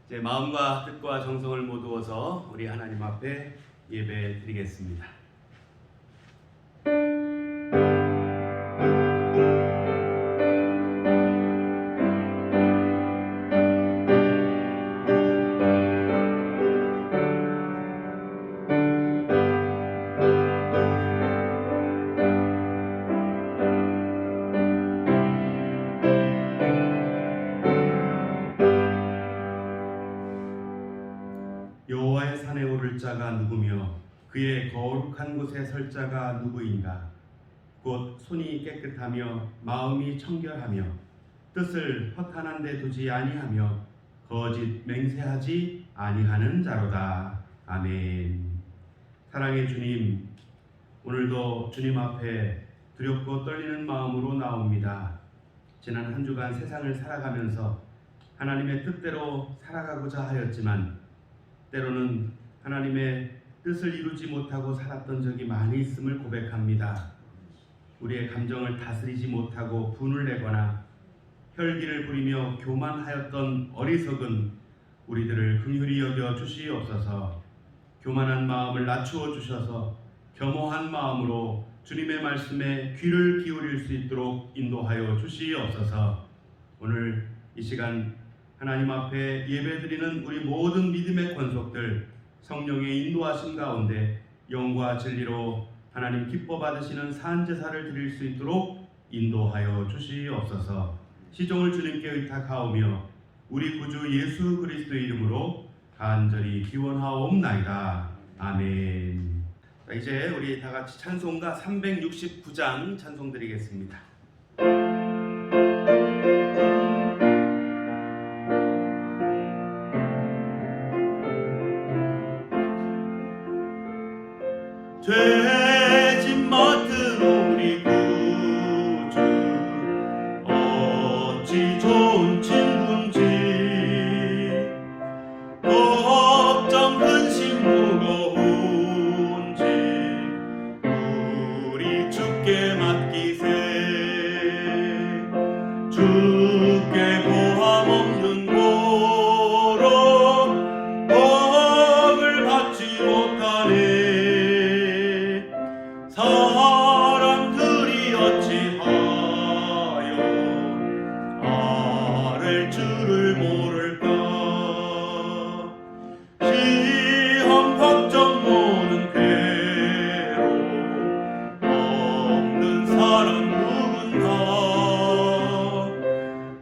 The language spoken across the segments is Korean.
이제 마음과 뜻과 정성을 모두어서 우리 하나님 앞에 예배 드리겠습니다. 여호와의 산에 오를 자가 누구며 그의 거룩한 곳에 설 자가 누구인가? 곧 손이 깨끗하며 마음이 청결하며 뜻을 허탄한 데 두지 아니하며 거짓 맹세하지 아니하는 자로다. 아멘. 사랑의 주님, 오늘도 주님 앞에 두렵고 떨리는 마음으로 나옵니다. 지난 한 주간 세상을 살아가면서 하나님의 뜻대로 살아가고자 하였지만 때로는 하나님의 뜻을 이루지 못하고 살았던 적이 많이 있음을 고백합니다. 우리의 감정을 다스리지 못하고 분을 내거나 혈기를 부리며 교만하였던 어리석은 우리들을 긍휼히 여겨 주시옵소서. 교만한 마음을 낮추어 주셔서 겸허한 마음으로 주님의 말씀에 귀를 기울일 수 있도록 인도하여 주시옵소서. 오늘 이 시간 하나님 앞에 예배드리는 우리 모든 믿음의 권속들 성령의 인도하심 가운데 영과 진리로 하나님 기뻐 받으시는 산제사를 드릴 수 있도록 인도하여 주시옵소서. 시종을 주님께 의탁하오며 우리 구주 예수 그리스도의 이름으로 간절히 기원하옵나이다. 아멘. 자, 이제 우리 다 같이 찬송가 369장 찬송 드리겠습니다. 죄짐 맡은 우리 구주 어찌 좋은 친구인지 걱정 근심 무거운지 우리 주께 맡기세. 주께 고함 없는 고로 복을 받지 못하네. 사람들이 어찌하여 아랠 줄을 모를까. 시험 걱정 모든 괴로움 없는 사람 누군가.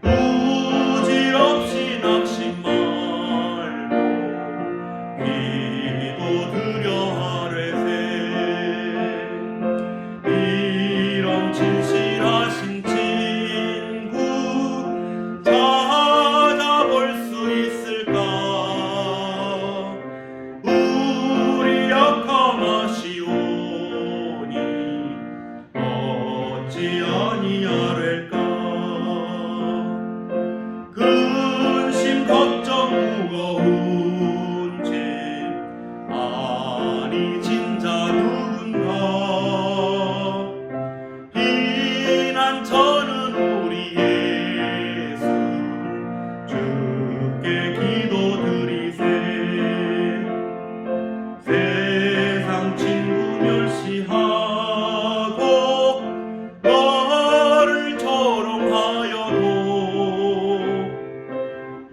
부질없이 낙심 말고 기도드려 하래세. 이런 진실하신 친구 찾아볼 수 있을까. 우리 약함하시오니 어찌 아니하랄까. 근심 걱정 무거운지 아니 진짜 누군가. 저는 우리 예수 주께 기도드리세. 세상 친구 멸시하고 너를 조롱하여도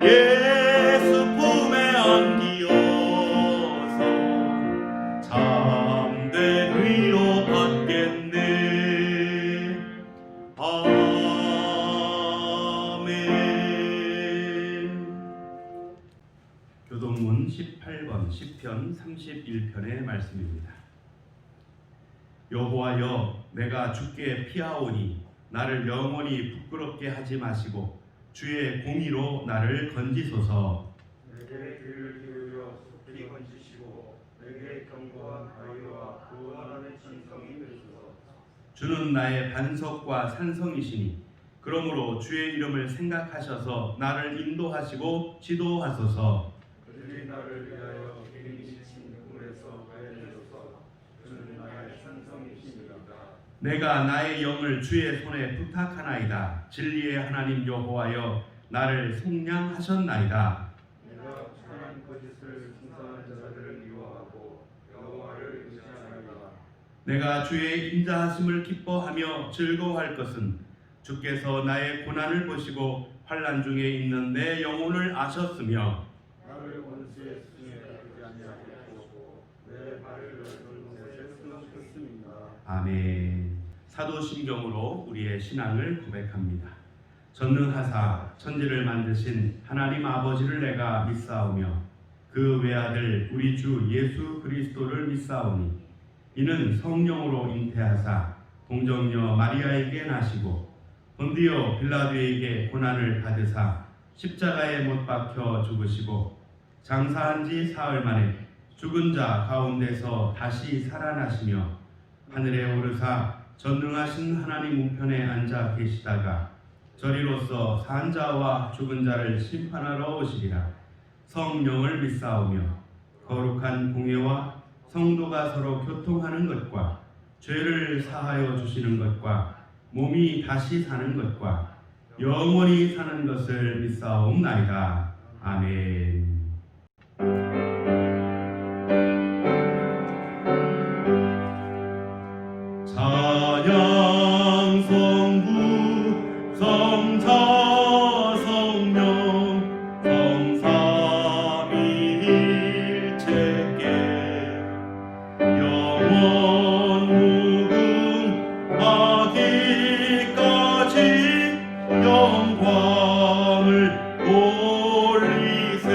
예수 품에 안기어서 참된 위로 받겠네. 아멘. 교동문 18번 시편 31편의 말씀입니다. 여호와여, 내가 주께 피하오니 나를 영원히 부끄럽게 하지 마시고 주의 공의로 나를 건지소서. 내게 귀를 기울여 속히 건지시고 내게 견고한 바위와 구원하는 진성이 되소서. 주는 나의 반석과 산성이시니 그러므로 주의 이름을 생각하셔서 나를 인도하시고 지도하소서. 그들이 나를 위하여 기름이 진 물에서 구해내소서. 주는 나의 산성이시니이다. 내가 나의 영을 주의 손에 부탁하나이다. 진리의 하나님 여호와여, 나를 속량하셨나이다. 내가 내가 주의 인자하심을 기뻐하며 즐거워할 것은 주께서 나의 고난을 보시고 환난 중에 있는 내 영혼을 아셨으며 나를 원수의 수중에 두지 아니하셨고 내 발을 넓은 곳에 세우셨습니다. 아멘. 사도신경으로 우리의 신앙을 고백합니다. 전능하사 천지를 만드신 하나님 아버지를 내가 믿사오며 그 외아들 우리 주 예수 그리스도를 믿사오니 이는 성령으로 잉태하사 동정녀 마리아에게 나시고 본디오 빌라도에게 고난을 받으사 십자가에 못 박혀 죽으시고 장사한 지 사흘 만에 죽은 자 가운데서 다시 살아나시며 하늘에 오르사 전능하신 하나님 우편에 앉아 계시다가 저리로서 산 자와 죽은 자를 심판하러 오시리라. 성령을 믿사오며 거룩한 공예와 성도가 서로 교통하는 것과 죄를 사하여 주시는 것과 몸이 다시 사는 것과 영원히 사는 것을 믿사옵나이다. 아멘. 찬양 성부 성자 성령 성삼위일체께 영원 무궁하기까지 영광을 올리세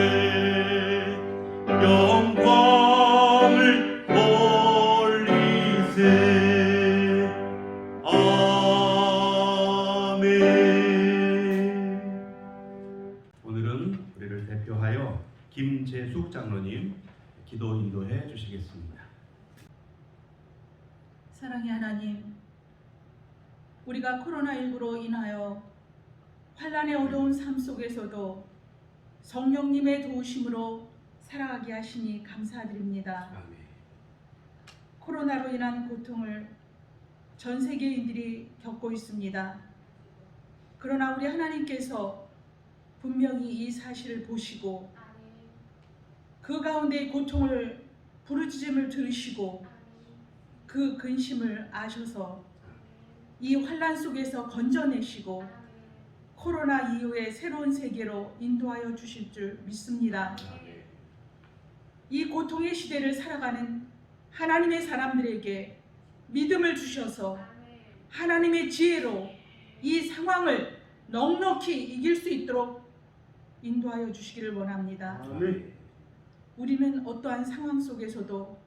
영광을 올리세 아멘. 오늘은 우리를 대표하여 김재숙 장로님 기도 인도해 주시겠습니다. 사랑의 하나님, 우리가 코로나19로 인하여 환난의 어려운 삶 속에서도 성령님의 도우심으로 살아가게 하시니 감사드립니다. 아멘. 코로나로 인한 고통을 전 세계인들이 겪고 있습니다. 그러나 우리 하나님께서 분명히 이 사실을 보시고 그 가운데의 고통을 부르짖음을 들으시고 그 근심을 아셔서 이 환난 속에서 건져내시고 코로나 이후의 새로운 세계로 인도하여 주실 줄 믿습니다. 이 고통의 시대를 살아가는 하나님의 사람들에게 믿음을 주셔서 하나님의 지혜로 이 상황을 넉넉히 이길 수 있도록 인도하여 주시기를 원합니다. 아멘. 우리는 어떠한 상황 속에서도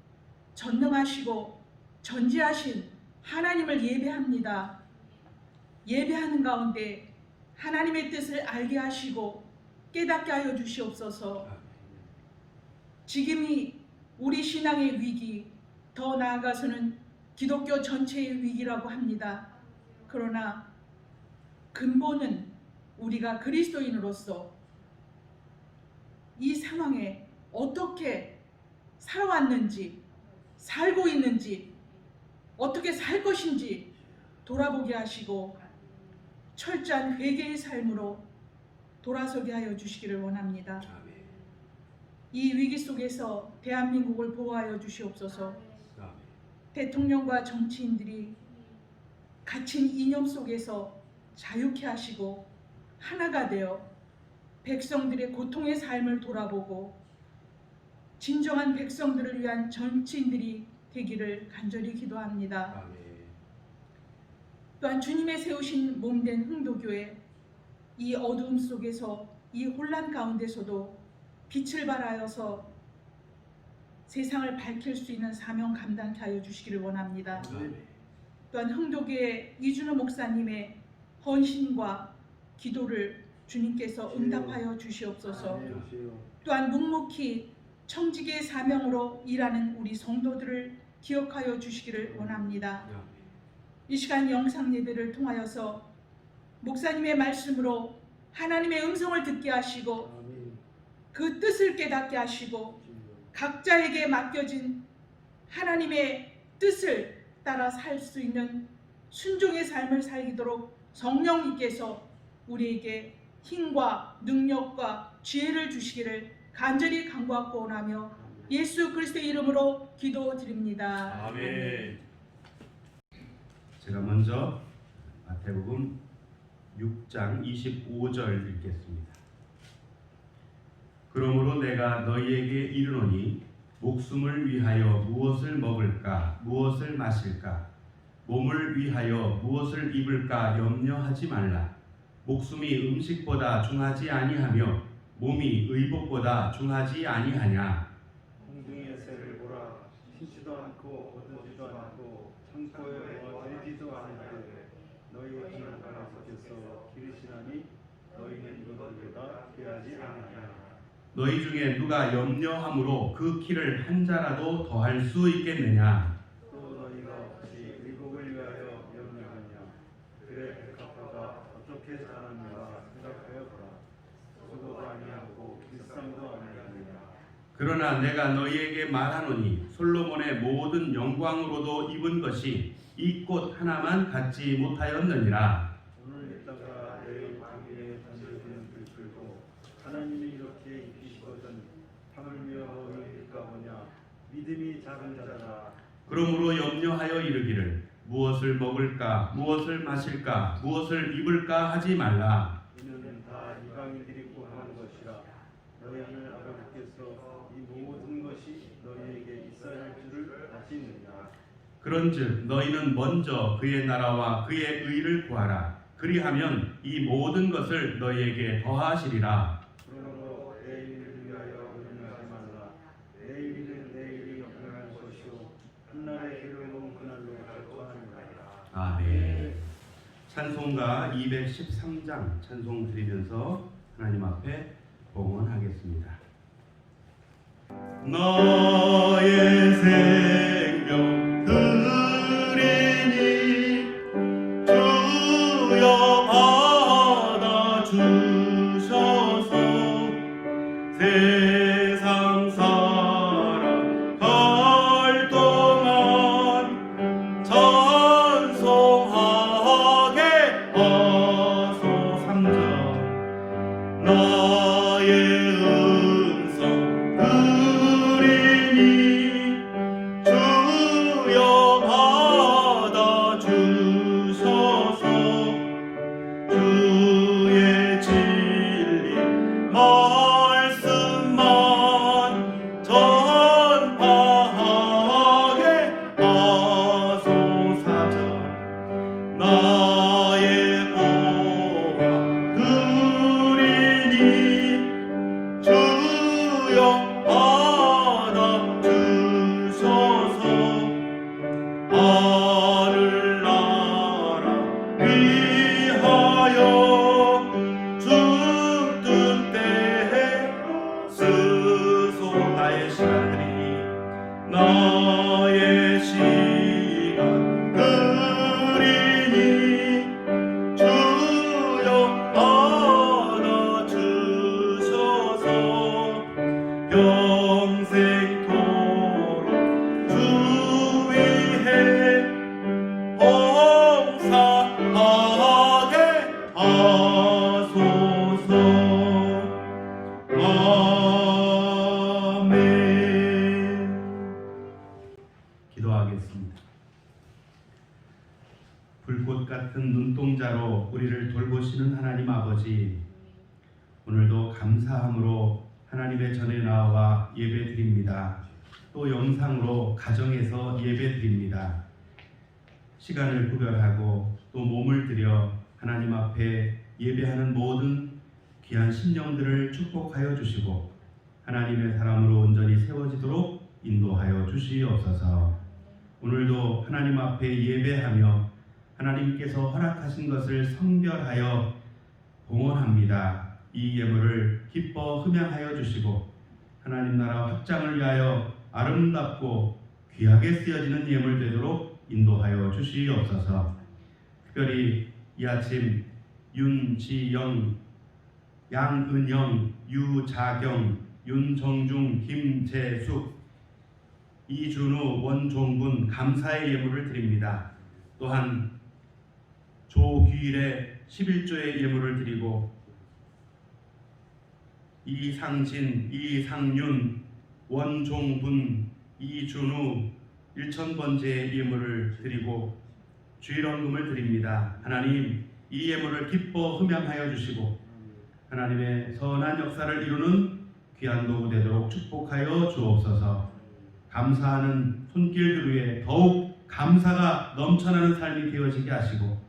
전능하시고 전지하신 하나님을 예배합니다. 예배하는 가운데 하나님의 뜻을 알게 하시고 깨닫게 하여 주시옵소서. 지금이 우리 신앙의 위기, 더 나아가서는 기독교 전체의 위기라고 합니다. 그러나 근본은 우리가 그리스도인으로서 이 상황에 어떻게 살아왔는지, 살고 있는지, 어떻게 살 것인지 돌아보게 하시고 철저한 회개의 삶으로 돌아서게 하여 주시기를 원합니다. 이 위기 속에서 대한민국을 보호하여 주시옵소서. 대통령과 정치인들이 갇힌 이념 속에서 자유케 하시고 하나가 되어 백성들의 고통의 삶을 돌아보고 진정한 백성들을 위한 정치인들이 되기를 간절히 기도합니다. 또한 주님의 세우신 몸된 흥도교회, 이 어두움 속에서 이 혼란 가운데서도 빛을 발하여서 세상을 밝힐 수 있는 사명 감당케 하여 주시기를 원합니다. 또한 흥도교회 이준호 목사님의 헌신과 기도를 주님께서 응답하여 주시옵소서. 또한 묵묵히 청지기의 사명으로 일하는 우리 성도들을 기억하여 주시기를 원합니다. 이 시간 영상 예배를 통하여서 목사님의 말씀으로 하나님의 음성을 듣게 하시고 그 뜻을 깨닫게 하시고 각자에게 맡겨진 하나님의 뜻을 따라 살 수 있는 순종의 삶을 살도록 성령님께서 우리에게 힘과 능력과 지혜를 주시기를 간절히 간구하고 원하며 예수 그리스도의 이름으로 기도드립니다. 아멘. 제가 먼저 마태복음 6장 25절 읽겠습니다. 그러므로 내가 너희에게 이르노니 목숨을 위하여 무엇을 먹을까 무엇을 마실까 몸을 위하여 무엇을 입을까 염려하지 말라. 목숨이 음식보다 중하지 아니하며 몸이 의복보다 중하지 아니하냐. 공중의 새를 보라. 심지도 않고 거두지도 않고 창고에 넣어두지도 않는데 너희 하나님께서 기르시나니 너희는 이것들보다 귀하지 아니하냐. 너희 중에 누가 염려함으로 그 키를 한 자라도 더할 수 있겠느냐. 또 너희가 혹시 의복을 위하여 염려하냐. 그래 백합화가 어떻게 자랐는가 생각하여보라. 수고도 아니하고 일상도 아니하느냐. 그러나 내가 너희에게 말하노니 솔로몬의 모든 영광으로도 입은 것이 이 꽃 하나만 갖지 못하였느니라. 오늘 있다가 내일 당일에 던져지는 불풀고 하나님이 이렇게 입히시거든 하물며 너희가 뭐냐. 믿음이 작은 자라. 그러므로 염려하여 이르기를 무엇을 먹을까 무엇을 마실까 무엇을 입을까 하지 말라. 이는 다 이방인들이 구하는 것이라. 너희 하늘 아버지께서 이 모든 것이 너희에게 있어야 할 줄을 아시느냐. 그런즉 너희는 먼저 그의 나라와 그의 의를 구하라. 그리하면 이 모든 것을 너희에게 더하시리라. 그러므로 내일을 위하여 염려하지 말라. 내일은 내일이 염려할 것이요 한날의 괴로움은 그날로 격화하느니라. 아멘. 찬송가 213장 찬송 드리면서 하나님 앞에 봉헌하겠습니다. 나의 생명 드리니 주여 받아 주셔서 세상 살아갈 동안 찬송하게 하소. 3절 나의 음성 드리니 주여 받아 주셔서 주의 진리 말씀만 전파하게 하소. 4절 나의 보화 드리니 주여 받아 주셔서 하늘나라 위하여 죽든 때에 스소. 나의 시간 드리니 나의 시간 드리니 주여 받아 주셔서 평생토록 주 위에 봉사하게 하소서. 아멘. 기도하겠습니다. 불꽃 같은 눈동자로 우리를 돌보시는 하나님 아버지, 오늘도 감사함으로 하나님의 전에 나와 예배드립니다. 또 영상으로 가정에서 예배드립니다. 시간을 구별하고 또 몸을 들여 하나님 앞에 예배하는 모든 귀한 심령들을 축복하여 주시고 하나님의 사람으로 온전히 세워지도록 인도하여 주시옵소서. 오늘도 하나님 앞에 예배하며 하나님께서 허락하신 것을 성별하여 봉헌합니다. 이 예물을 기뻐 흠양하여 주시고 하나님 나라 확장을 위하여 아름답고 귀하게 쓰여지는 예물 되도록 인도하여 주시옵소서. 특별히 이 아침 윤지영, 양은영, 유자경, 윤정중, 김재숙, 이준우, 원종군 감사의 예물을 드립니다. 또한 조규일의 11조의 예물을 드리고 이상진, 이상윤, 원종분, 이준우 1000번째의 예물을 드리고 주일원금을 드립니다. 하나님, 이 예물을 기뻐 흠양하여 주시고 하나님의 선한 역사를 이루는 귀한 도구 되도록 축복하여 주옵소서. 감사하는 손길들 위에 더욱 감사가 넘쳐나는 삶이 되어지게 하시고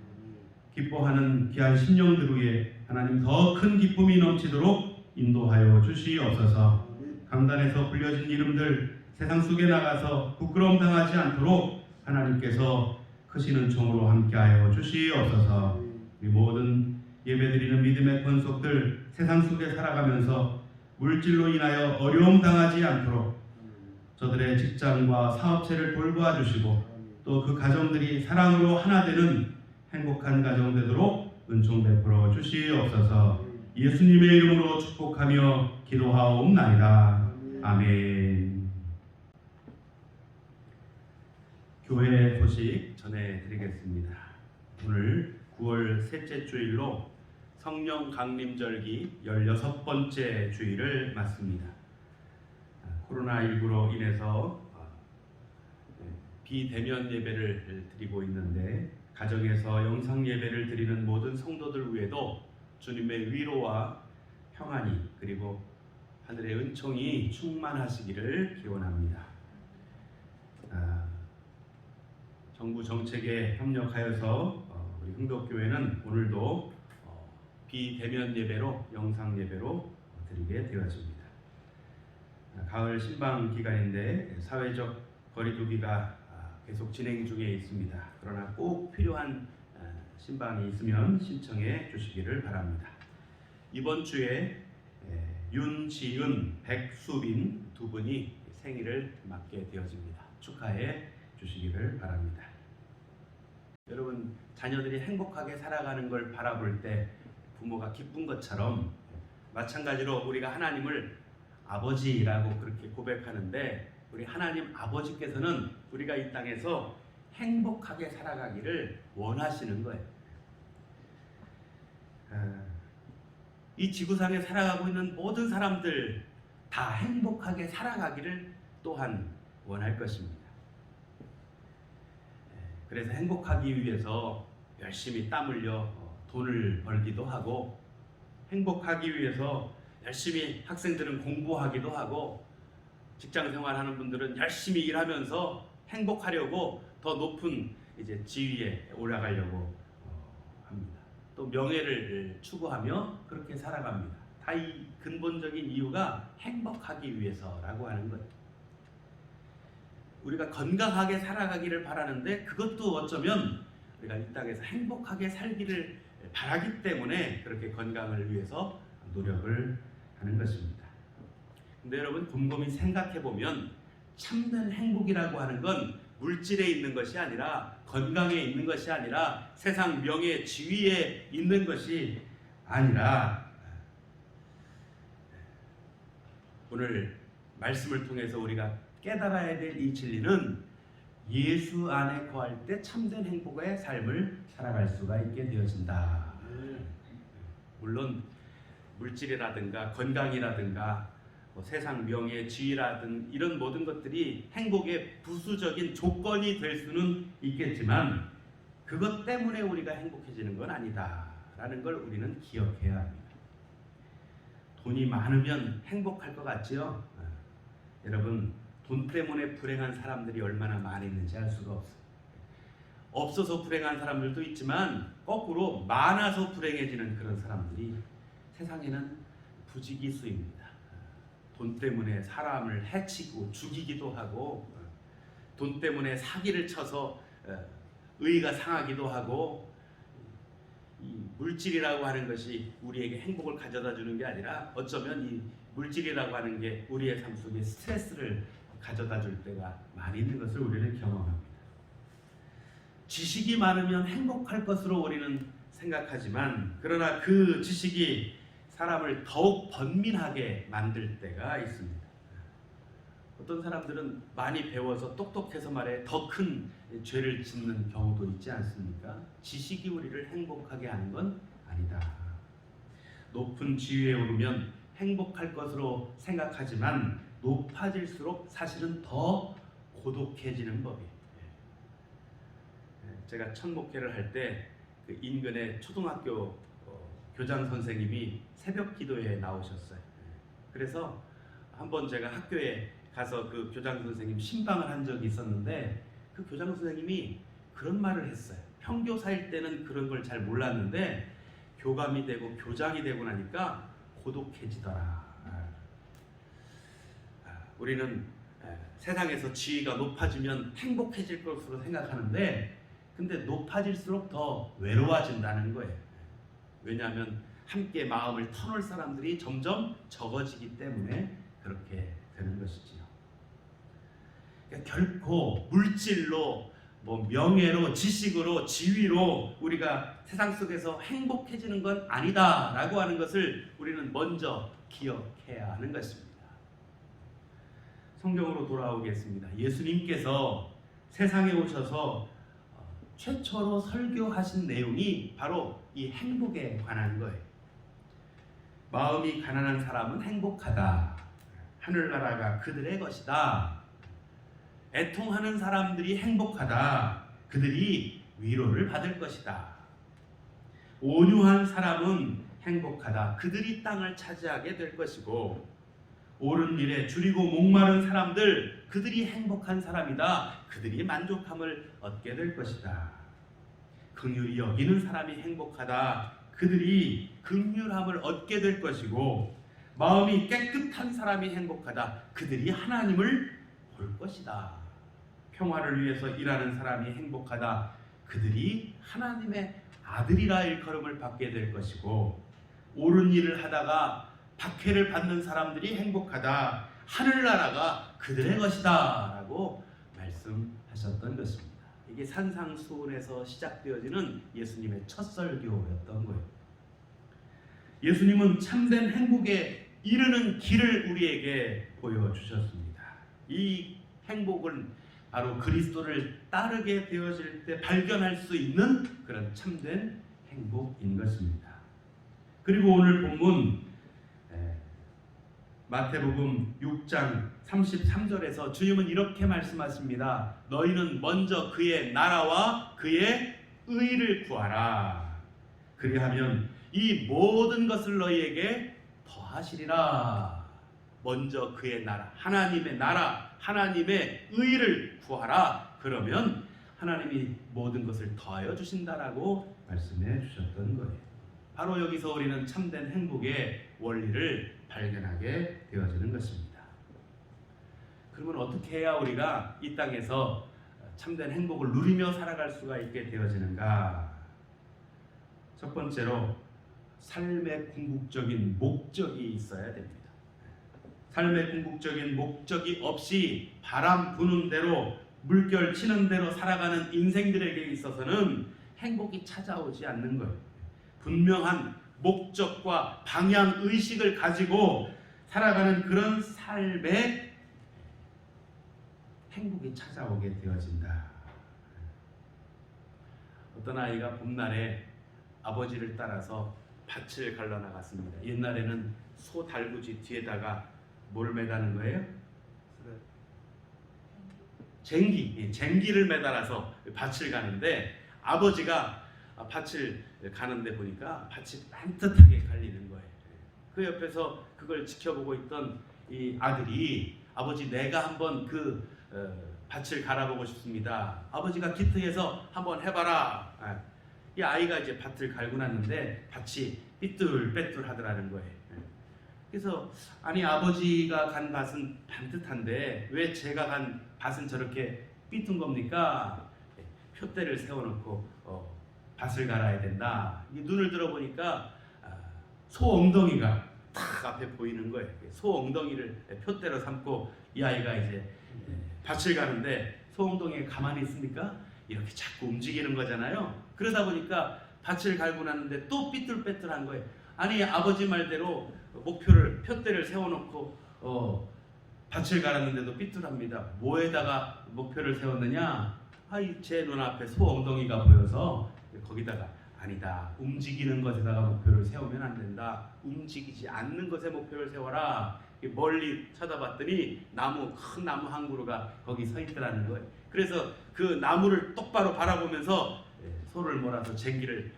기뻐하는 귀한 심령들 위에 하나님 더 큰 기쁨이 넘치도록 인도하여 주시옵소서. 강단에서 불려진 이름들 세상 속에 나가서 부끄러움 당하지 않도록 하나님께서 크신 은총으로 함께하여 주시옵소서. 우리 모든 예배드리는 믿음의 권속들 세상 속에 살아가면서 물질로 인하여 어려움 당하지 않도록 저들의 직장과 사업체를 돌보아주시고 또 그 가정들이 사랑으로 하나 되는 행복한 가정 되도록 은총 베풀어 주시옵소서. 예수님의 이름으로 축복하며 기도하옵나이다. 아멘. 교회 소식 전해드리겠습니다. 오늘 9월 셋째 주일로 성령 강림절기 16번째 주일을 맞습니다. 코로나19로 인해서 비대면 예배를 드리고 있는데 가정에서 영상 예배를 드리는 모든 성도들 위에도 주님의 위로와 평안이 그리고 하늘의 은총이 충만하시기를 기원합니다. 정부 정책에 협력하여서 우리 흥덕교회는 오늘도 비대면 예배로 영상 예배로 드리게 되었습니다. 가을 신방 기간인데 사회적 거리두기가 계속 진행 중에 있습니다. 그러나 꼭 필요한 신방이 있으면 신청해 주시기를 바랍니다. 이번 주에 윤지은, 백수빈 두 분이 생일을 맞게 되어집니다. 축하해 주시기를 바랍니다. 여러분, 자녀들이 행복하게 살아가는 걸 바라볼 때 부모가 기쁜 것처럼 마찬가지로 우리가 하나님을 아버지라고 그렇게 고백하는데 우리 하나님 아버지께서는 우리가 이 땅에서 행복하게 살아가기를 원하시는 거예요. 이 지구상에 살아가고 있는 모든 사람들 다 행복하게 살아가기를 또한 원할 것입니다. 그래서 행복하기 위해서 열심히 땀 흘려 돈을 벌기도 하고 행복하기 위해서 열심히 학생들은 공부하기도 하고 직장 생활하는 분들은 열심히 일하면서 행복하려고 더 높은 이제 지위에 올라가려고 합니다. 또 명예를 추구하며 그렇게 살아갑니다. 다 이 근본적인 이유가 행복하기 위해서라고 하는 거예요. 우리가 건강하게 살아가기를 바라는데 그것도 어쩌면 우리가 이 땅에서 행복하게 살기를 바라기 때문에 그렇게 건강을 위해서 노력을 하는 것입니다. 근데 여러분 곰곰이 생각해 보면 참된 행복이라고 하는 건 물질에 있는 것이 아니라 건강에 있는 것이 아니라 세상 명예 지위에 있는 것이 아니라 오늘 말씀을 통해서 우리가 깨달아야 될 이 진리는 예수 안에 거할 때 참된 행복의 삶을 살아갈 수가 있게 되어진다. 물론 물질이라든가 건강이라든가 세상 명예, 지위라든 이런 모든 것들이 행복의 부수적인 조건이 될 수는 있겠지만 그것 때문에 우리가 행복해지는 건 아니다라는 걸 우리는 기억해야 합니다. 돈이 많으면 행복할 것 같지요? 여러분 돈 때문에 불행한 사람들이 얼마나 많이 있는지 알 수가 없어요. 없어서 불행한 사람들도 있지만 거꾸로 많아서 불행해지는 그런 사람들이 세상에는 부지기수입니다. 돈 때문에 사람을 해치고 죽이기도 하고 돈 때문에 사기를 쳐서 의가 상하기도 하고 이 물질이라고 하는 것이 우리에게 행복을 가져다 주는 게 아니라 어쩌면 이 물질이라고 하는 게 우리의 삶 속에 스트레스를 가져다 줄 때가 많이 있는 것을 우리는 경험합니다. 지식이 많으면 행복할 것으로 우리는 생각하지만 그러나 그 지식이 사람을 더욱 번민하게 만들 때가 있습니다. 어떤 사람들은 많이 배워서 똑똑해서 말해 더 큰 죄를 짓는 경우도 있지 않습니까? 지식이 우리를 행복하게 하는 건 아니다. 높은 지위에 오르면 행복할 것으로 생각하지만 높아질수록 사실은 더 고독해지는 법이에요. 제가 첫 목회를 할 때 그 인근의 초등학교 교장 선생님이 새벽 기도에 나오셨어요. 그래서 한번 제가 학교에 가서 그 교장 선생님 신방을 한 적이 있었는데 그 교장 선생님이 그런 말을 했어요. 평교사일 때는 그런 걸 잘 몰랐는데 교감이 되고 교장이 되고 나니까 고독해지더라. 우리는 세상에서 지위가 높아지면 행복해질 것으로 생각하는데 근데 높아질수록 더 외로워진다는 거예요. 왜냐하면 함께 마음을 터놓을 사람들이 점점 적어지기 때문에 그렇게 되는 것이지요. 그러니까 결코 물질로 명예로 지식으로 지위로 우리가 세상 속에서 행복해지는 건 아니다라고 하는 것을 우리는 먼저 기억해야 하는 것입니다. 성경으로 돌아오겠습니다. 예수님께서 세상에 오셔서 최초로 설교하신 내용이 바로 이 행복에 관한 거예요. 마음이 가난한 사람은 행복하다. 하늘나라가 그들의 것이다. 애통하는 사람들이 행복하다. 그들이 위로를 받을 것이다. 온유한 사람은 행복하다. 그들이 땅을 차지하게 될 것이고 옳은 일에 줄이고 목마른 사람들 그들이 행복한 사람이다. 그들이 만족함을 얻게 될 것이다. 긍휼히 여기는 사람이 행복하다. 그들이 긍휼함을 얻게 될 것이고 마음이 깨끗한 사람이 행복하다. 그들이 하나님을 볼 것이다. 평화를 위해서 일하는 사람이 행복하다. 그들이 하나님의 아들이라 일컬음을 받게 될 것이고 옳은 일을 하다가 박해를 받는 사람들이 행복하다. 하늘나라가 그들의 것이다 라고 말씀하셨던 것입니다. 이게 산상수훈에서 시작되어지는 예수님의 첫 설교였던 거예요. 예수님은 참된 행복에 이르는 길을 우리에게 보여주셨습니다. 이 행복은 바로 그리스도를 따르게 되어질 때 발견할 수 있는 그런 참된 행복인 것입니다. 그리고 오늘 본문 마태복음 6장 33절에서 주님은 이렇게 말씀하십니다. 너희는 먼저 그의 나라와 그의 의를 구하라. 그리하면 이 모든 것을 너희에게 더하시리라. 먼저 그의 나라, 하나님의 의를 구하라. 그러면 하나님이 모든 것을 더하여 주신다라고 말씀해 주셨던 거예요. 바로 여기서 우리는 참된 행복의 원리를 발견하게 되어지는 것입니다. 그러면 어떻게 해야 우리가 이 땅에서 참된 행복을 누리며 살아갈 수가 있게 되어지는가? 첫 번째로 삶의 궁극적인 목적이 있어야 됩니다. 삶의 궁극적인 목적이 없이 바람 부는 대로 물결 치는 대로 살아가는 인생들에게 있어서는 행복이 찾아오지 않는 거예요. 분명한 목적과 방향 의식을 가지고 살아가는 그런 삶에 행복이 찾아오게 되어진다. 어떤 아이가 봄날에 아버지를 따라서 밭을 갈라 나갔습니다. 옛날에는 소 달구지 뒤에다가 뭘 매다는 거예요? 쟁기를 매달아서 밭을 가는데 아버지가 밭을 가는데 보니까 밭이 반듯하게 갈리는 거예요. 그 옆에서 그걸 지켜보고 있던 이 아들이 아버지 내가 한번 그 밭을 갈아보고 싶습니다. 아버지가 기특해서 한번 해봐라. 이 아이가 이제 밭을 갈고 났는데 밭이 삐뚤빼뚤 하더라는 거예요. 그래서 아니 아버지가 간 밭은 반듯한데 왜 제가 간 밭은 저렇게 삐뚤 겁니까? 표대를 세워놓고 밭을 갈아야 된다. 눈을 들어보니까 소 엉덩이가 딱 앞에 보이는 거예요. 소 엉덩이를 표대로 삼고 이 아이가 이제 밭을 가는데 소 엉덩이가 가만히 있습니까? 이렇게 자꾸 움직이는 거잖아요. 그러다 보니까 밭을 갈고 났는데 또 삐뚤빼뚤한 거예요. 아니 아버지 말대로 목표를 표대를 세워놓고 밭을 갈았는데도 삐뚤합니다. 뭐에다가 목표를 세웠느냐? 제 눈앞에 소 엉덩이가 보여서 거기다가 아니다. 움직이는 것에다가 목표를 세우면 안 된다. 움직이지 않는 것에 목표를 세워라. 멀리 쳐다봤더니 큰 나무 한 그루가 거기 서 있더라는 거예요. 그래서 그 나무를 똑바로 바라보면서 소를 몰아서 쟁기를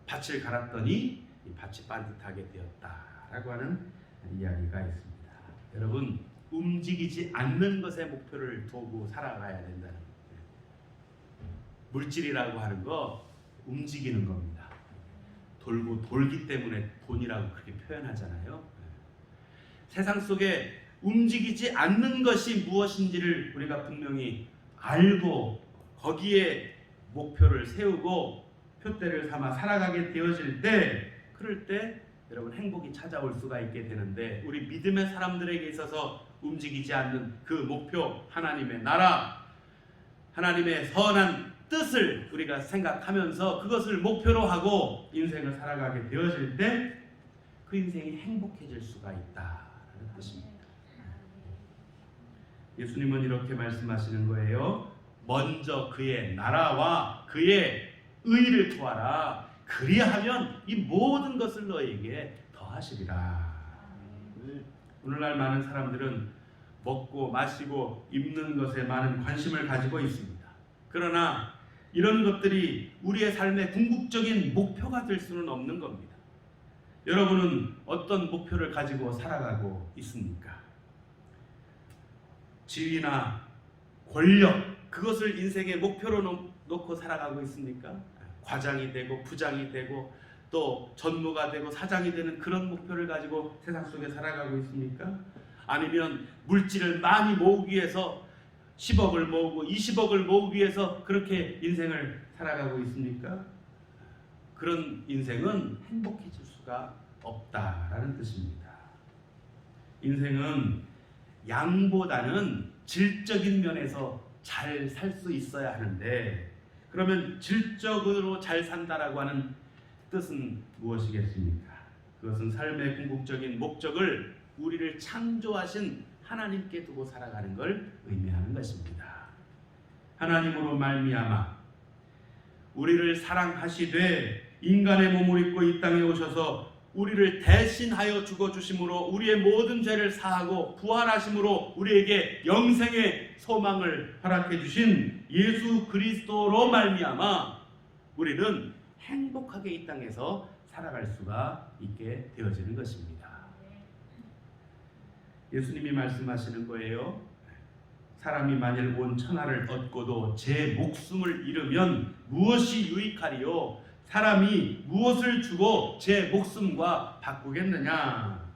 밭을 갈았더니 이 밭이 반듯하게 되었다라고 하는 이야기가 있습니다. 여러분, 움직이지 않는 것에 목표를 두고 살아가야 된다는 거예요. 물질이라고 하는 거 움직이는 겁니다. 돌고 돌기 때문에 돈이라고 그렇게 표현하잖아요. 세상 속에 움직이지 않는 것이 무엇인지를 우리가 분명히 알고 거기에 목표를 세우고 표대를 삼아 살아가게 되어질 때, 그럴 때 여러분 행복이 찾아올 수가 있게 되는데, 우리 믿음의 사람들에게 있어서 움직이지 않는 그 목표, 하나님의 나라, 하나님의 선한 뜻을 우리가 생각하면서 그것을 목표로 하고 인생을 살아가게 되어질 때 그 인생이 행복해질 수가 있다는 뜻입니다. 예수님은 이렇게 말씀하시는 거예요. 먼저 그의 나라와 그의 의를 구하라. 그리하면 이 모든 것을 너에게 더하시리라. 오늘날 많은 사람들은 먹고 마시고 입는 것에 많은 관심을 가지고 있습니다. 그러나 이런 것들이 우리의 삶의 궁극적인 목표가 될 수는 없는 겁니다. 여러분은 어떤 목표를 가지고 살아가고 있습니까? 지위나 권력, 그것을 인생의 목표로 놓고 살아가고 있습니까? 과장이 되고 부장이 되고 또 전무가 되고 사장이 되는 그런 목표를 가지고 세상 속에 살아가고 있습니까? 아니면 물질을 많이 모으기 위해서 10억을 모으고 20억을 모으기 위해서 그렇게 인생을 살아가고 있습니까? 그런 인생은 행복해질 수가 없다라는 뜻입니다. 인생은 양보다는 질적인 면에서 잘 살 수 있어야 하는데, 그러면 질적으로 잘 산다라고 하는 뜻은 무엇이겠습니까? 그것은 삶의 궁극적인 목적을 우리를 창조하신 하나님께 두고 살아가는 걸 의미하는 것입니다. 하나님으로 말미암아 우리를 사랑하시되 인간의 몸을 입고 이 땅에 오셔서 우리를 대신하여 죽어주심으로 우리의 모든 죄를 사하고 부활하심으로 우리에게 영생의 소망을 허락해 주신 예수 그리스도로 말미암아 우리는 행복하게 이 땅에서 살아갈 수가 있게 되어지는 것입니다. 예수님이 말씀하시는 거예요. 사람이 만일 온 천하를 얻고도 제 목숨을 잃으면 무엇이 유익하리요? 사람이 무엇을 주고 제 목숨과 바꾸겠느냐?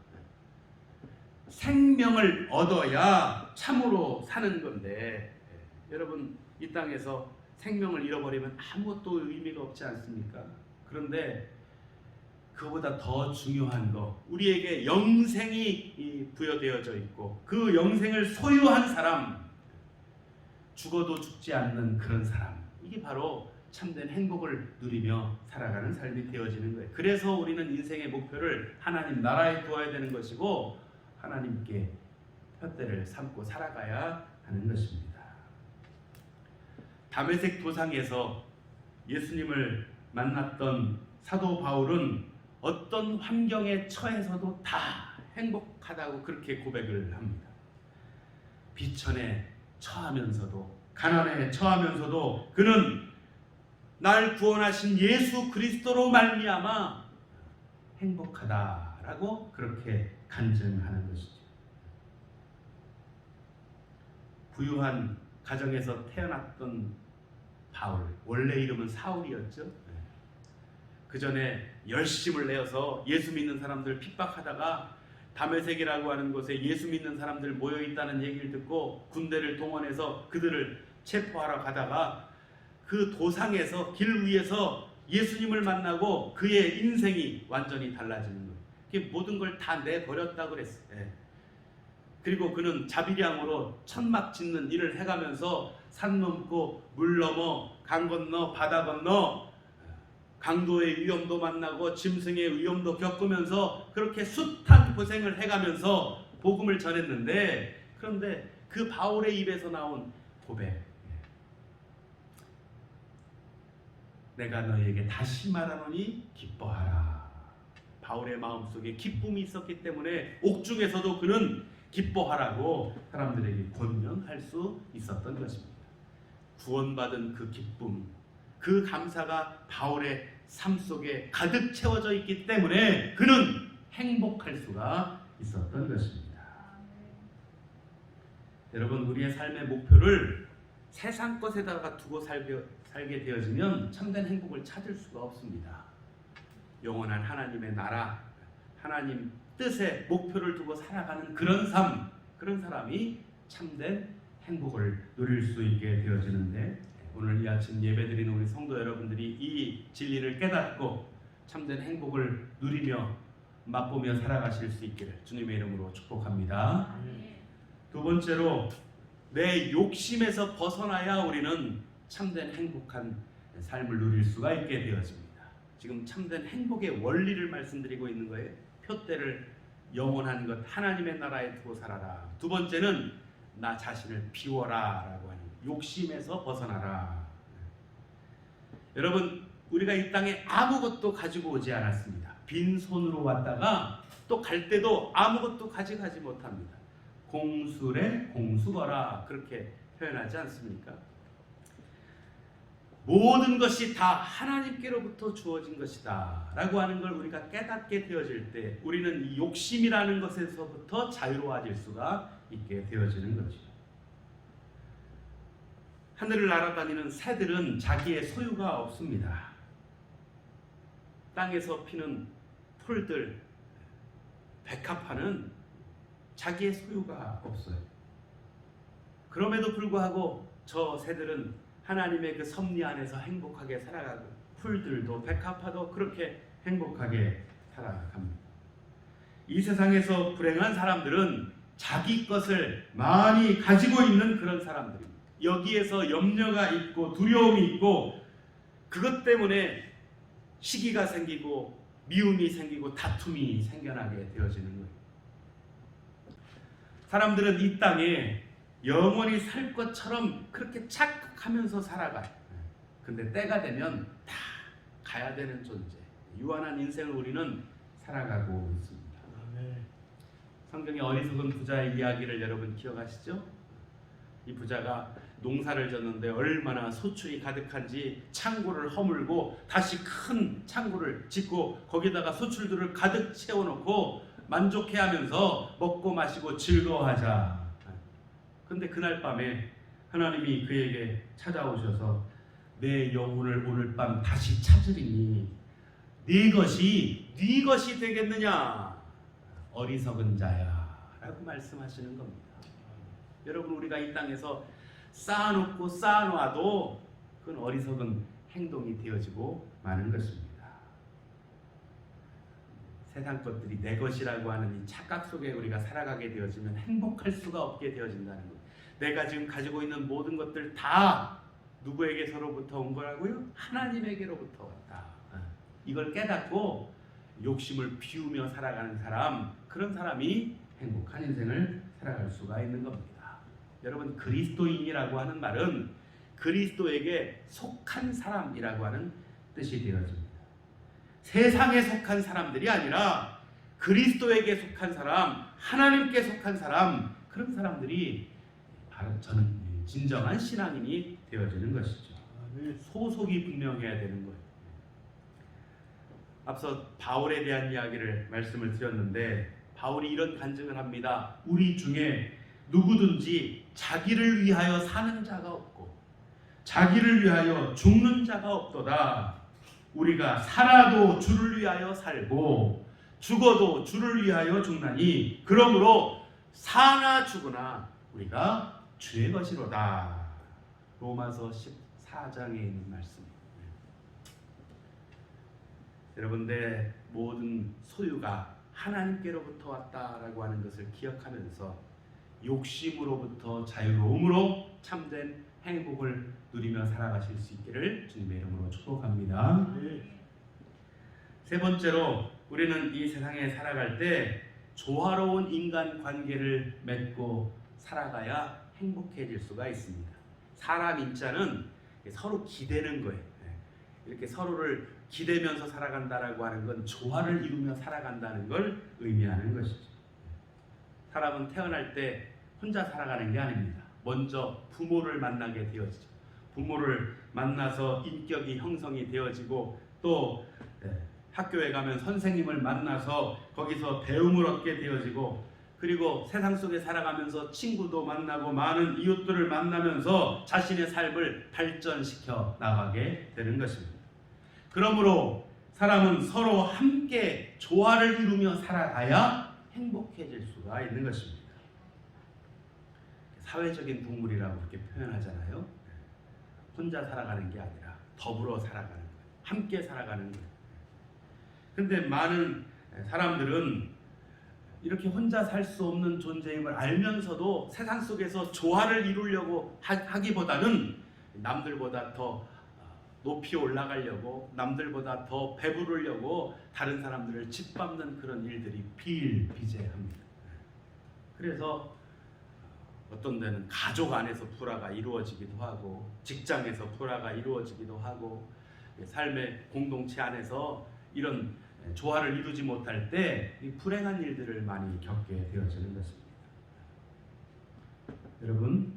생명을 얻어야 참으로 사는 건데, 여러분 이 땅에서 생명을 잃어버리면 아무것도 의미가 없지 않습니까? 그런데 그보다 더 중요한 거, 우리에게 영생이 부여되어져 있고 그 영생을 소유한 사람, 죽어도 죽지 않는 그런 사람, 이게 바로 참된 행복을 누리며 살아가는 삶이 되어지는 거예요. 그래서 우리는 인생의 목표를 하나님 나라에 두어야 되는 것이고 하나님께 푯대를 삼고 살아가야 하는 것입니다. 다메섹 도상에서 예수님을 만났던 사도 바울은 어떤 환경에 처해서도 다 행복하다고 그렇게 고백을 합니다. 비천에 처하면서도, 가난에 처하면서도 그는 날 구원하신 예수 그리스도로 말미암아 행복하다라고 그렇게 간증하는 것이죠. 부유한 가정에서 태어났던 바울, 원래 이름은 사울이었죠. 그 전에 열심을 내어서 예수 믿는 사람들 핍박하다가 다메섹이라고 하는 곳에 예수 믿는 사람들 모여 있다는 얘기를 듣고 군대를 동원해서 그들을 체포하러 가다가 그 도상에서, 길 위에서 예수님을 만나고 그의 인생이 완전히 달라지는 거예요. 모든 걸 다 내버렸다고 그랬어요. 그리고 그는 자비량으로 천막 짓는 일을 해가면서 산 넘고 물 넘어 강 건너 바다 건너 강도의 위험도 만나고 짐승의 위험도 겪으면서 그렇게 숱한 고생을 해가면서 복음을 전했는데, 그런데 그 바울의 입에서 나온 고백, 내가 너희에게 다시 말하노니 기뻐하라. 바울의 마음속에 기쁨이 있었기 때문에 옥중에서도 그는 기뻐하라고 사람들에게 권면할 수 있었던 것입니다. 구원받은 그 기쁨, 그 감사가 바울의 삶 속에 가득 채워져 있기 때문에 그는 행복할 수가 있었던 것입니다. 여러분, 우리의 삶의 목표를 세상 것에다가 두고 살게 되어지면 참된 행복을 찾을 수가 없습니다. 영원한 하나님의 나라, 하나님 뜻의 목표를 두고 살아가는 그런 삶, 그런 사람이 참된 행복을 누릴 수 있게 되어지는데, 오늘 이 아침 예배드리는 우리 성도 여러분들이 이 진리를 깨닫고 참된 행복을 누리며 맛보며 살아가실 수 있기를 주님의 이름으로 축복합니다. 두 번째로, 내 욕심에서 벗어나야 우리는 참된 행복한 삶을 누릴 수가 있게 되어집니다. 지금 참된 행복의 원리를 말씀드리고 있는 거예요. 표대를 영원한 것 하나님의 나라에 두고 살아라. 두 번째는 나 자신을 비워라 라고 하는 욕심에서 벗어나라. 여러분, 우리가 이 땅에 아무것도 가지고 오지 않았습니다. 빈손으로 왔다가 또 갈 때도 아무것도 가져가지 못합니다. 공술에 공수거라, 그렇게 표현하지 않습니까? 모든 것이 다 하나님께로부터 주어진 것이다 라고 하는 걸 우리가 깨닫게 되어질 때 우리는 이 욕심이라는 것에서부터 자유로워질 수가 있게 되어지는 거죠. 하늘을 날아다니는 새들은 자기의 소유가 없습니다. 땅에서 피는 풀들, 백합화는 자기의 소유가 없어요. 그럼에도 불구하고 저 새들은 하나님의 그 섭리 안에서 행복하게 살아가고, 풀들도 백합화도 그렇게 행복하게 살아갑니다. 이 세상에서 불행한 사람들은 자기 것을 많이 가지고 있는 그런 사람들입니다. 여기에서 염려가 있고 두려움이 있고, 그것 때문에 시기가 생기고 미움이 생기고 다툼이 생겨나게 되어지는 거예요. 사람들은 이 땅에 영원히 살 것처럼 그렇게 착각하면서 살아가요. 근데 때가 되면 다 가야 되는 존재, 유한한 인생을 우리는 살아가고 있습니다. 성경의 어리석은 부자의 이야기를 여러분 기억하시죠? 이 부자가 농사를 졌는데 얼마나 소출이 가득한지 창고를 허물고 다시 큰 창고를 짓고 거기다가 소출들을 가득 채워놓고 만족해하면서 먹고 마시고 즐거워하자. 근데 그날 밤에 하나님이 그에게 찾아오셔서 내 영혼을 오늘 밤 다시 찾으리니 네 것이 되겠느냐, 어리석은 자야 라고 말씀하시는 겁니다. 여러분, 우리가 이 땅에서 쌓아놓고 쌓아놔도 그건 어리석은 행동이 되어지고 마는 것입니다. 세상 것들이 내 것이라고 하는 이 착각 속에 우리가 살아가게 되어지면 행복할 수가 없게 되어진다는 것. 내가 지금 가지고 있는 모든 것들 다 누구에게서로부터 온 거라고요? 하나님에게로부터 왔다. 이걸 깨닫고 욕심을 비우며 살아가는 사람, 그런 사람이 행복한 인생을 살아갈 수가 있는 겁니다. 여러분, 그리스도인이라고 하는 말은 그리스도에게 속한 사람이라고 하는 뜻이 되어집니다. 세상에 속한 사람들이 아니라 그리스도에게 속한 사람, 하나님께 속한 사람, 그런 사람들이 바로 진정한 신앙인이 되어지는 것이죠. 소속이 분명해야 되는 거예요. 앞서 바울에 대한 이야기를 말씀을 드렸는데, 바울이 이런 간증을 합니다. 우리 중에 누구든지 자기를 위하여 사는 자가 없고 자기를 위하여 죽는 자가 없도다. 우리가 살아도 주를 위하여 살고 죽어도 주를 위하여 죽나니 그러므로 사나 죽으나 우리가 주의 것이로다. 로마서 14장에 있는 말씀입니다. 여러분, 내 모든 소유가 하나님께로부터 왔다라고 하는 것을 기억하면서 욕심으로부터 자유로움으로 참된 행복을 누리며 살아가실 수 있기를 주님의 이름으로 축복합니다. 세 번째로, 우리는 이 세상에 살아갈 때 조화로운 인간 관계를 맺고 살아가야 행복해질 수가 있습니다. 사람 인자는 서로 기대는 거예요. 이렇게 서로를 기대면서 살아간다라고 하는 건 조화를 이루며 살아간다는 걸 의미하는 것이죠. 사람은 태어날 때 혼자 살아가는 게 아닙니다. 먼저 부모를 만나게 되어지죠. 부모를 만나서 인격이 형성이 되어지고 또 학교에 가면 선생님을 만나서 거기서 배움을 얻게 되어지고 그리고 세상 속에 살아가면서 친구도 만나고 많은 이웃들을 만나면서 자신의 삶을 발전시켜 나가게 되는 것입니다. 그러므로 사람은 서로 함께 조화를 이루며 살아가야 행복해질 수가 있는 것입니다. 사회적인 동물이라고 그렇게 표현하잖아요. 혼자 살아가는 게 아니라 더불어 살아가는 거예요. 함께 살아가는 거예요. 근데 많은 사람들은 이렇게 혼자 살 수 없는 존재임을 알면서도 세상 속에서 조화를 이루려고 하기보다는 남들보다 더 높이 올라가려고 남들보다 더 배부르려고 다른 사람들을 짓밟는 그런 일들이 비일비재합니다. 그래서 어떤 데는 가족 안에서 불화가 이루어지기도 하고 직장에서 불화가 이루어지기도 하고 삶의 공동체 안에서 이런 조화를 이루지 못할 때 불행한 일들을 많이 겪게 되어지는 것입니다. 여러분,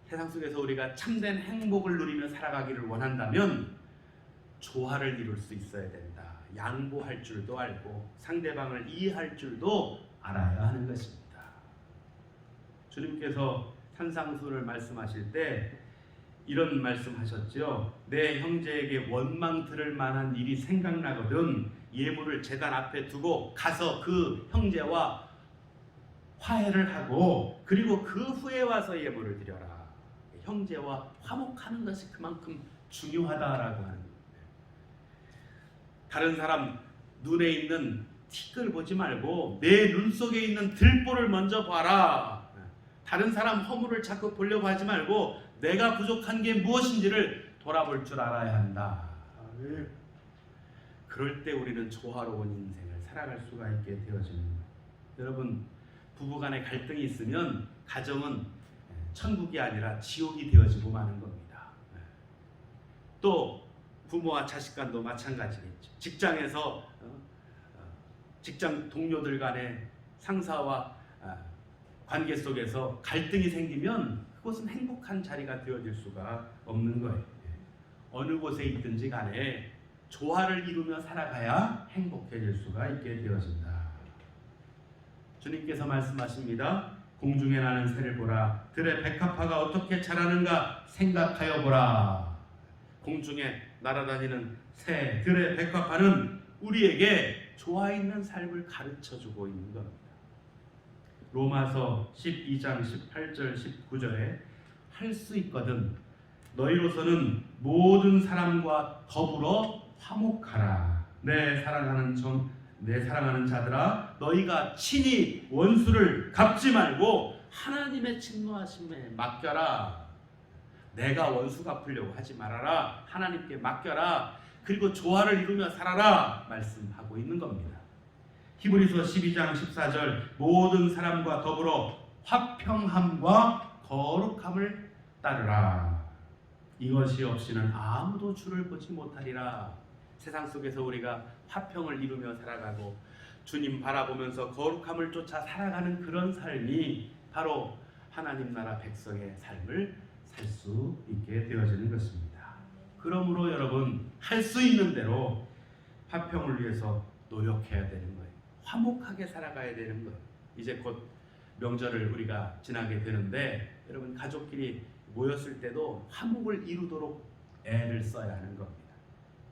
세상 속에서 우리가 참된 행복을 누리며 살아가기를 원한다면 조화를 이룰 수 있어야 된다. 양보할 줄도 알고 상대방을 이해할 줄도 알아야 하는 것입니다. 주님께서 산상수를 말씀하실 때 이런 말씀하셨죠. 내 형제에게 원망 들을 만한 일이 생각나거든 예물을 제단 앞에 두고 가서 그 형제와 화해를 하고 그리고 그 후에 와서 예물을 드려라. 형제와 화목하는 것이 그만큼 중요하다라고 하는 거예요. 다른 사람 눈에 있는 티끌 보지 말고 내 눈 속에 있는 들보를 먼저 봐라. 다른 사람 허물을 자꾸 보려고 하지 말고 내가 부족한 게 무엇인지를 돌아볼 줄 알아야 한다. 그럴 때 우리는 조화로운 인생을 살아갈 수가 있게 되어지는 거예요. 여러분, 부부간에 갈등이 있으면 가정은 천국이 아니라 지옥이 되어지고 마는 겁니다. 또 부모와 자식 간도 마찬가지겠죠. 직장에서 직장 동료들 간의 상사와 관계 속에서 갈등이 생기면 그것은 행복한 자리가 되어질 수가 없는 거예요. 어느 곳에 있든지 간에 조화를 이루며 살아가야 행복해질 수가 있게 되어진다. 주님께서 말씀하십니다. 공중에 나는 새를 보라. 들의 백합화가 어떻게 자라는가 생각하여 보라. 공중에 날아다니는 새, 들의 백합화는 우리에게 조화 있는 삶을 가르쳐주고 있는 겁니다. 로마서 12장 18절 19절에 할 수 있거든 너희로서는 모든 사람과 더불어 화목하라. 내 사랑하는 자들아 너희가 친히 원수를 갚지 말고 하나님의 진노하심에 맡겨라. 내가 원수 갚으려고 하지 말아라. 하나님께 맡겨라. 그리고 조화를 이루며 살아라 말씀하고 있는 겁니다. 히브리서 12장 14절 모든 사람과 더불어 화평함과 거룩함을 따르라. 이것이 없이는 아무도 주를 보지 못하리라. 세상 속에서 우리가 화평을 이루며 살아가고 주님 바라보면서 거룩함을 쫓아 살아가는 그런 삶이 바로 하나님 나라 백성의 삶을 살 수 있게 되어지는 것입니다. 그러므로 여러분, 할 수 있는 대로 화평을 위해서 노력해야 되는 거예요. 화목하게 살아가야 되는 거예요. 이제 곧 명절을 우리가 지나게 되는데 여러분, 가족끼리 모였을 때도 화목을 이루도록 애를 써야 하는 겁니다.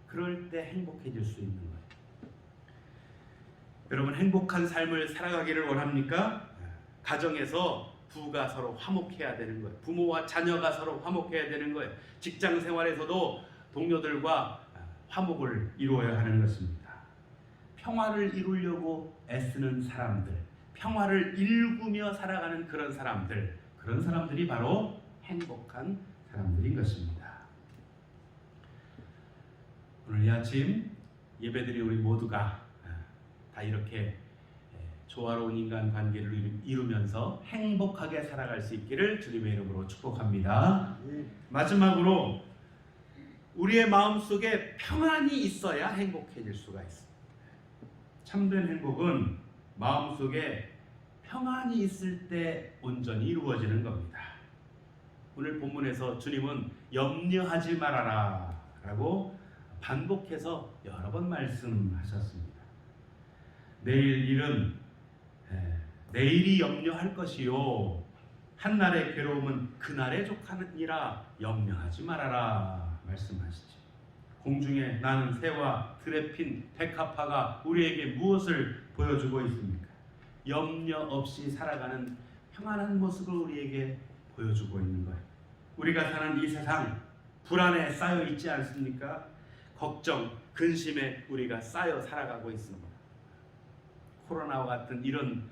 그럴 때 행복해질 수 있는 거예요. 여러분, 행복한 삶을 살아가기를 원합니까? 가정에서 부부가 서로 화목해야 되는 거예요. 부모와 자녀가 서로 화목해야 되는 거예요. 직장 생활에서도 동료들과 화목을 이루어야 하는 것입니다. 평화를 이루려고 애쓰는 사람들, 평화를 일구며 살아가는 그런 사람들이 바로 행복한 사람들인 것입니다. 오늘 이 아침 예배드리 우리 모두가 다 이렇게 조화로운 인간관계를 이루면서 행복하게 살아갈 수 있기를 주님의 이름으로 축복합니다. 마지막으로 우리의 마음속에 평안이 있어야 행복해질 수가 있습니다. 참된 행복은 마음속에 평안이 있을 때 온전히 이루어지는 겁니다. 오늘 본문에서 주님은 염려하지 말아라 라고 반복해서 여러 번 말씀하셨습니다. 내일 일은 내일이 염려할 것이요 한날의 괴로움은 그날에 족하느니라 염려하지 말아라 말씀하시죠. 공중에 나는 새와 들에 핀 백합화가 우리에게 무엇을 보여주고 있습니까? 염려 없이 살아가는 평안한 모습을 우리에게 보여주고 있는 거예요. 우리가 사는 이 세상 불안에 쌓여 있지 않습니까? 걱정, 근심에 우리가 쌓여 살아가고 있습니다. 코로나와 같은 이런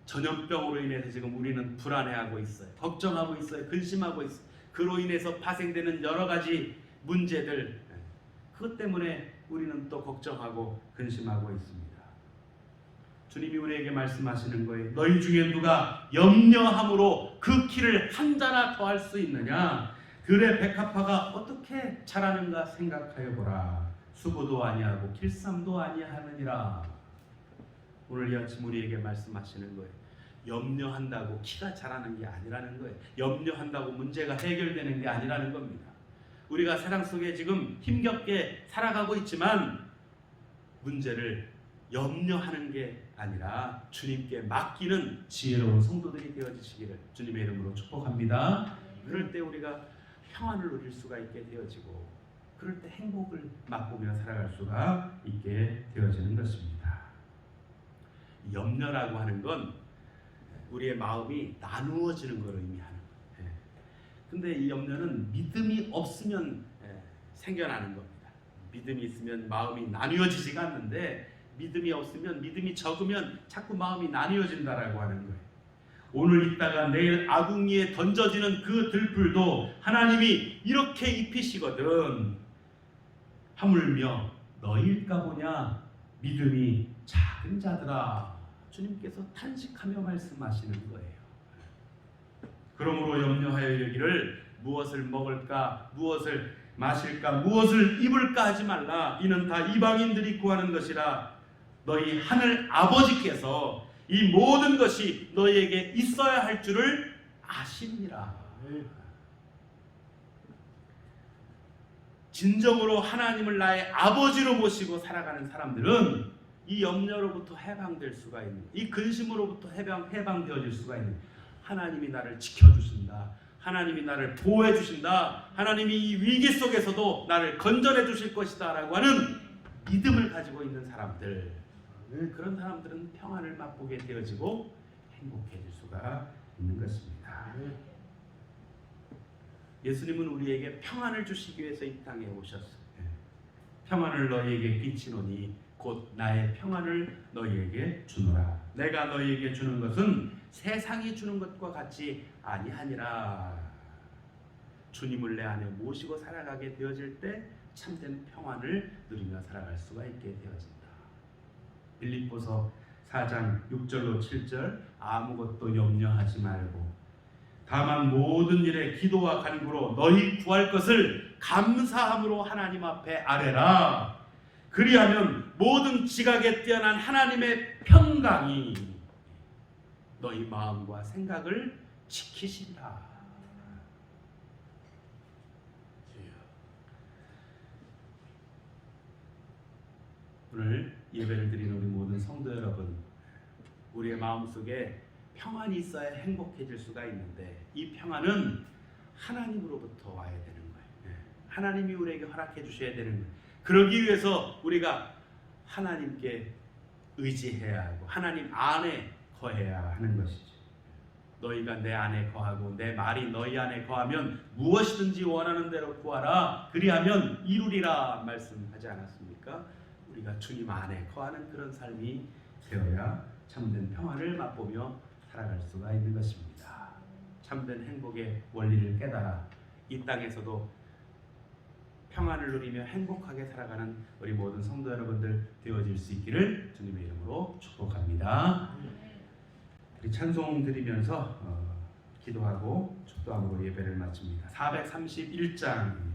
전염병으로 인해서 지금 우리는 불안해하고 있어요. 걱정하고 있어요. 근심하고 있어요. 그로 인해서 파생되는 여러 가지 문제들, 그것 때문에 우리는 또 걱정하고 근심하고 있습니다. 주님이 우리에게 말씀하시는 거예요. 너희 중에 누가 염려함으로 그 키를 한 자나 더할 수 있느냐? 들의 백합화가 어떻게 자라는가 생각하여 보라. 수고도 아니하고 길쌈도 아니하느니라. 오늘 이 아침 우리에게 말씀하시는 거예요. 염려한다고 키가 자라는 게 아니라는 거예요. 염려한다고 문제가 해결되는 게 아니라는 겁니다. 우리가 세상 속에 지금 힘겹게 살아가고 있지만 문제를 염려하는 게 아니라 주님께 맡기는 지혜로운 성도들이 되어지시기를 주님의 이름으로 축복합니다. 그럴 때 우리가 평안을 누릴 수가 있게 되어지고 그럴 때 행복을 맛보며 살아갈 수가 있게 되어지는 것입니다. 염려라고 하는 건 우리의 마음이 나누어지는 것을 의미하는 거예요. 근데 이 염려는 믿음이 없으면 생겨나는 겁니다. 믿음이 있으면 마음이 나누어지지가 않는데 믿음이 없으면, 믿음이 적으면 자꾸 마음이 나누어진다라고 하는 거예요. 오늘 있다가 내일 아궁이에 던져지는 그 들풀도 하나님이 이렇게 입히시거든. 하물며 너희일까 보냐 믿음이 작은 자들아. 주님께서 탄식하며 말씀하시는 거예요. 그러므로 염려하여 여기를 무엇을 먹을까, 무엇을 마실까, 무엇을 입을까 하지 말라. 이는 다 이방인들이 구하는 것이라. 너희 하늘 아버지께서 이 모든 것이 너희에게 있어야 할 줄을 아십니라. 진정으로 하나님을 나의 아버지로 모시고 살아가는 사람들은 이 염려로부터 해방될 수가 있는, 이 근심으로부터 해방되어질 수가 있는, 하나님이 나를 지켜주신다, 하나님이 나를 보호해 주신다, 하나님이 이 위기 속에서도 나를 건져내 주실 것이다 라고 하는 믿음을 가지고 있는 사람들, 그런 사람들은 평안을 맛보게 되어지고 행복해질 수가 있는 것입니다. 예수님은 우리에게 평안을 주시기 위해서 이 땅에 오셨어요. 평안을 너희에게 끼치노니 곧 나의 평안을 너희에게 주노라. 내가 너희에게 주는 것은 세상이 주는 것과 같이 아니하니라. 주님을 내 안에 모시고 살아가게 되어질 때 참된 평안을 누리며 살아갈 수가 있게 되어진다. 빌립보서 4장 6절로 7절 아무것도 염려하지 말고 다만 모든 일에 기도와 간구로 너희 구할 것을 감사함으로 하나님 앞에 아뢰라. 그리하면 모든 지각에 뛰어난 하나님의 평강이 너희 마음과 생각을 지키시리라. 오늘 예배를 드리는 우리 모든 성도 여러분, 우리의 마음속에 평안이 있어야 행복해질 수가 있는데 이 평안은 하나님으로부터 와야 되는 거예요. 하나님이 우리에게 허락해 주셔야 되는 거예요. 그러기 위해서 우리가 하나님께 의지해야 하고 하나님 안에 거해야 하는 것이죠. 너희가 내 안에 거하고 내 말이 너희 안에 거하면 무엇이든지 원하는 대로 구하라. 그리하면 이루리라 말씀하지 않았습니까? 우리가 주님 안에 거하는 그런 삶이 되어야 참된 평안을 맛보며 살아갈 수가 있는 것입니다. 참된 행복의 원리를 깨달아 이 땅에서도 평안을 누리며 행복하게 살아가는 우리 모든 성도 여러분들 되어질 수 있기를 주님의 이름으로 축복합니다. 우리 찬송 드리면서 기도하고 축도함으로 예배를 마칩니다. 431장입니다.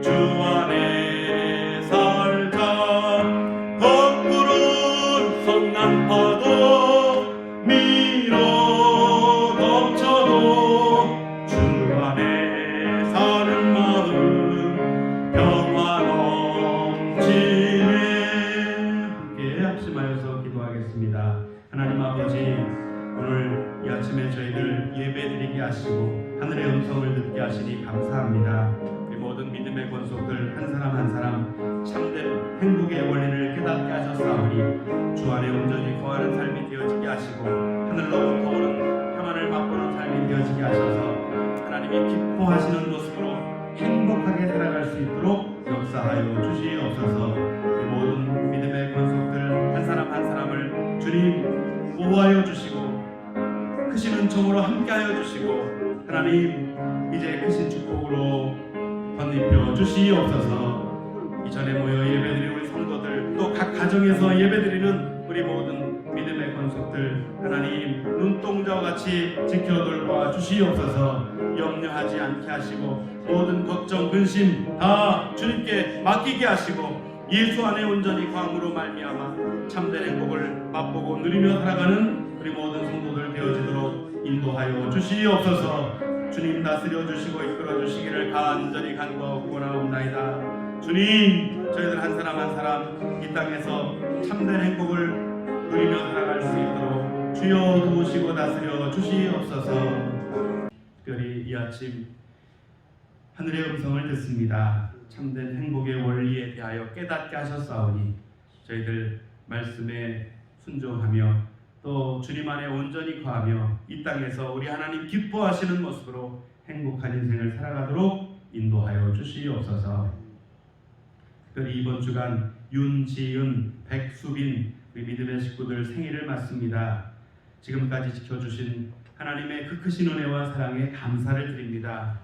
주 안에 살자. 거꾸로 성난파도 밀어 덮쳐도 주 안에 사는 마음 평화 넘치네. 함께 합심하여서 기도하겠습니다. 하나님 아버지, 오늘 이 아침에 저희들 예배드리게 하시고 하늘의 음성을 듣게 하시니 감사합니다. 우리 모든 믿음의 권속들 한 사람 한 사람 참된 행복의 원리를 깨닫게 하셨사오니 주 안에 온전히 거하는 삶이 되어지게 하시고 하늘로부터 오는 평안을 맛보는 삶이 되어지게 하셔서 하나님이 기뻐하시는 모습으로 행복하게 살아갈 수 있도록 역사하여 주시옵소서. 우리 모든 믿음의 권속들 한 사람 한 사람을 주님 보호하여 주시고 크신 은총으로 함께하여 주시고 하나님 이제 크신 축복으로 덧입혀 주시옵소서. 이전에 모여 예배드리는 우리 성도들 또 각 가정에서 예배드리는 우리 모든 믿음의 권속들 하나님 눈동자와 같이 지켜 돌봐 주시옵소서. 염려하지 않게 하시고 모든 걱정 근심 다 주님께 맡기게 하시고 예수 안에 온전히 광으로 말미암아 참된 행복을 맛보고 누리며 살아가는 우리 모든 성도들 되어지도록 인도하여 주시옵소서. 주님 다스려 주시고 이끌어 주시기를 간절히 간구하고 원하옵나이다. 주님, 저희들 한 사람 한 사람 이 땅에서 참된 행복을 누리며 살아갈 수 있도록 주여 도우시고 다스려 주시옵소서. 특별히 이 아침 하늘의 음성을 듣습니다. 참된 행복의 원리에 대하여 깨닫게 하셨사오니 저희들 말씀에 순종하며 또 주님 안에 온전히 거하며 이 땅에서 우리 하나님 기뻐하시는 모습으로 행복한 인생을 살아가도록 인도하여 주시옵소서. 특별히 이번 주간 윤지은, 백수빈 우리 믿음의 식구들 생일을 맞습니다. 지금까지 지켜주신 하나님의 그 크신 은혜와 사랑에 감사를 드립니다.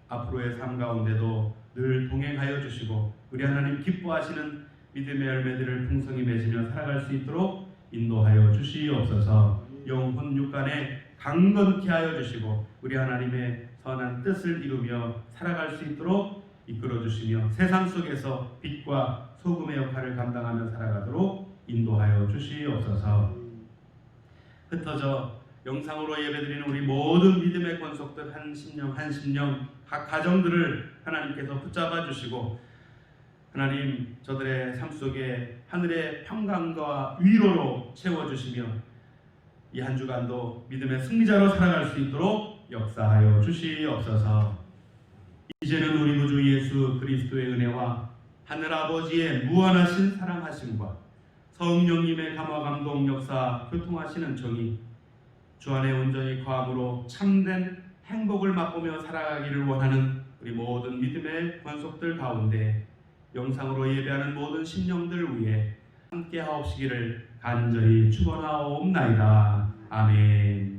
앞으로의 삶 가운데도 늘 동행하여 주시고 우리 하나님 기뻐하시는 믿음의 열매들을 풍성히 맺으며 살아갈 수 있도록 인도하여 주시옵소서. 영혼 육간에 강건케 하여 주시고 우리 하나님의 선한 뜻을 이루며 살아갈 수 있도록 이끌어 주시며 세상 속에서 빛과 소금의 역할을 감당하며 살아가도록 인도하여 주시옵소서. 흩어져 영상으로 예배드리는 우리 모든 믿음의 권속들 한 심령 각 가정들을 하나님께서 붙잡아 주시고 하나님 저들의 삶 속에 하늘의 평강과 위로로 채워주시며 이 한 주간도 믿음의 승리자로 살아갈 수 있도록 역사하여 주시옵소서. 이제는 우리 구주 예수 그리스도의 은혜와 하늘 아버지의 무한하신 사랑하심과 성령님의 감화 감동 역사 교통하시는 정이 주 안에 온전히 거함으로 참된 행복을 맛보며 살아가기를 원하는 우리 모든 믿음의 권속들 가운데 영상으로 예배하는 모든 심령들 위해 함께 하옵시기를 간절히 축원하옵나이다. 아멘.